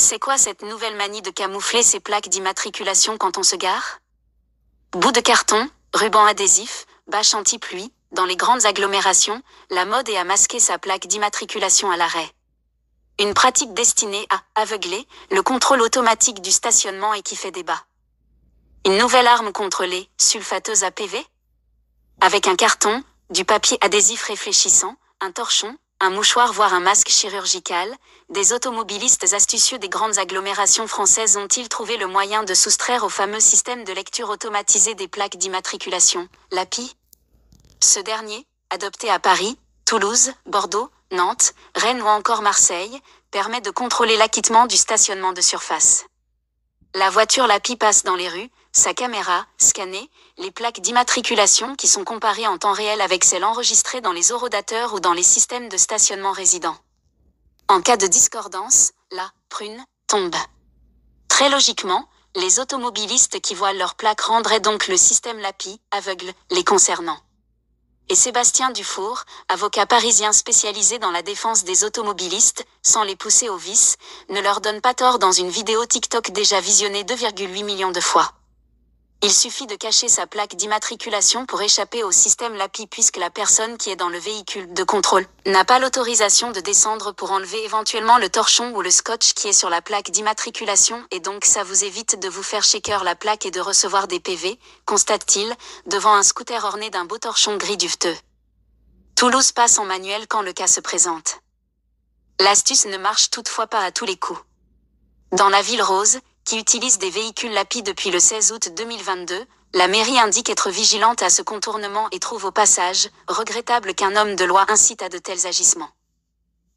C'est quoi cette nouvelle manie de camoufler ses plaques d'immatriculation quand on se gare? Bout de carton, ruban adhésif, bâche anti-pluie, dans les grandes agglomérations, la mode est à masquer sa plaque d'immatriculation à l'arrêt. Une pratique destinée à aveugler le contrôle automatique du stationnement et qui fait débat. Une nouvelle arme contre les sulfateuses APV? Avec un carton, du papier adhésif réfléchissant, un torchon, un mouchoir voire un masque chirurgical, des automobilistes astucieux des grandes agglomérations françaises ont-ils trouvé le moyen de soustraire au fameux système de lecture automatisé des plaques d'immatriculation, l'API? Ce dernier, adopté à Paris, Toulouse, Bordeaux, Nantes, Rennes ou encore Marseille, permet de contrôler l'acquittement du stationnement de surface. La voiture l'API passe dans les rues, sa caméra, scannée, les plaques d'immatriculation qui sont comparées en temps réel avec celles enregistrées dans les horodateurs ou dans les systèmes de stationnement résidents. En cas de discordance, la prune tombe. Très logiquement, les automobilistes qui voilent leurs plaques rendraient donc le système LAPI aveugle les concernant. Et Sébastien Dufour, avocat parisien spécialisé dans la défense des automobilistes, sans les pousser au vice, ne leur donne pas tort dans une vidéo TikTok déjà visionnée 2,8 millions de fois. Il suffit de cacher sa plaque d'immatriculation pour échapper au système LAPI puisque la personne qui est dans le véhicule de contrôle n'a pas l'autorisation de descendre pour enlever éventuellement le torchon ou le scotch qui est sur la plaque d'immatriculation et donc ça vous évite de vous faire shaker la plaque et de recevoir des PV, constate-t-il, devant un scooter orné d'un beau torchon gris duveteux. Toulouse passe en manuel quand le cas se présente. L'astuce ne marche toutefois pas à tous les coups. Dans la ville rose, qui utilise des véhicules LAPI depuis le 16 août 2022, la mairie indique être vigilante à ce contournement et trouve au passage regrettable qu'un homme de loi incite à de tels agissements.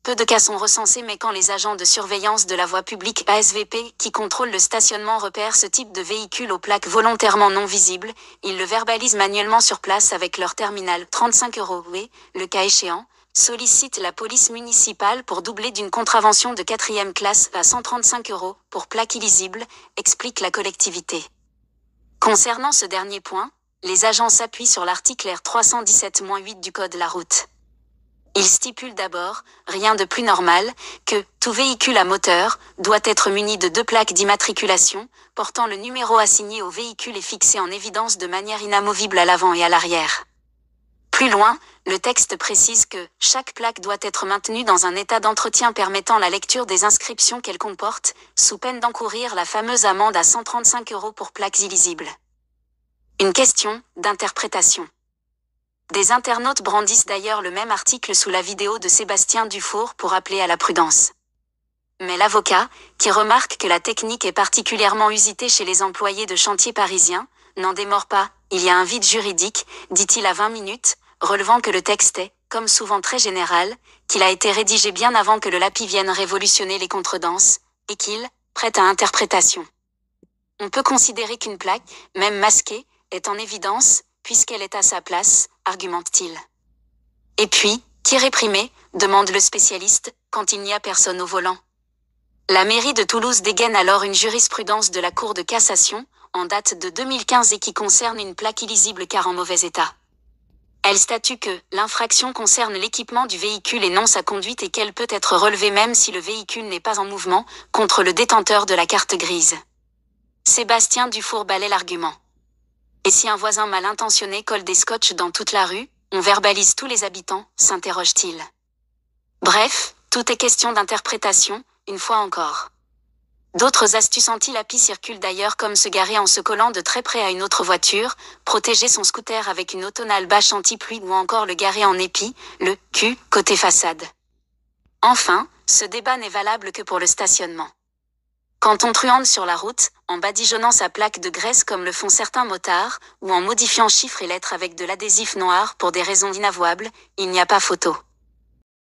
Peu de cas sont recensés mais quand les agents de surveillance de la voie publique ASVP qui contrôlent le stationnement repèrent ce type de véhicule aux plaques volontairement non visibles, ils le verbalisent manuellement sur place avec leur terminal 35 € et, le cas échéant, sollicite la police municipale pour doubler d'une contravention de 4e classe à 135 € pour plaque illisible, explique la collectivité. Concernant ce dernier point, les agents s'appuient sur l'article R 317-8 du Code la route. Il stipule d'abord, rien de plus normal, que tout véhicule à moteur doit être muni de 2 plaques d'immatriculation, portant le numéro assigné au véhicule et fixé en évidence de manière inamovible à l'avant et à l'arrière. Plus loin, le texte précise que chaque plaque doit être maintenue dans un état d'entretien permettant la lecture des inscriptions qu'elle comporte, sous peine d'encourir la fameuse amende à 135 € pour plaques illisibles. Une question d'interprétation. Des internautes brandissent d'ailleurs le même article sous la vidéo de Sébastien Dufour pour appeler à la prudence. Mais l'avocat, qui remarque que la technique est particulièrement usitée chez les employés de chantier parisiens, n'en démord pas, il y a un vide juridique, dit-il à 20 minutes, relevant que le texte est, comme souvent très général, qu'il a été rédigé bien avant que le LAPI vienne révolutionner les contredanses, et qu'il, prête à interprétation. On peut considérer qu'une plaque, même masquée, est en évidence, puisqu'elle est à sa place, argumente-t-il. Et puis, qui réprimer, demande le spécialiste, quand il n'y a personne au volant. La mairie de Toulouse dégaine alors une jurisprudence de la Cour de cassation, en date de 2015 et qui concerne une plaque illisible car en mauvais état. Elle statue que l'infraction concerne l'équipement du véhicule et non sa conduite et qu'elle peut être relevée même si le véhicule n'est pas en mouvement, contre le détenteur de la carte grise. Sébastien Dufour balaie l'argument. Et si un voisin mal intentionné colle des scotch dans toute la rue, on verbalise tous les habitants, s'interroge-t-il. Bref, tout est question d'interprétation, une fois encore. D'autres astuces anti-LAPI circulent d'ailleurs comme se garer en se collant de très près à une autre voiture, protéger son scooter avec une autonale bâche anti-pluie ou encore le garer en épi, le cul, côté façade. Enfin, ce débat n'est valable que pour le stationnement. Quand on truande sur la route, en badigeonnant sa plaque de graisse comme le font certains motards, ou en modifiant chiffres et lettres avec de l'adhésif noir pour des raisons inavouables, il n'y a pas photo.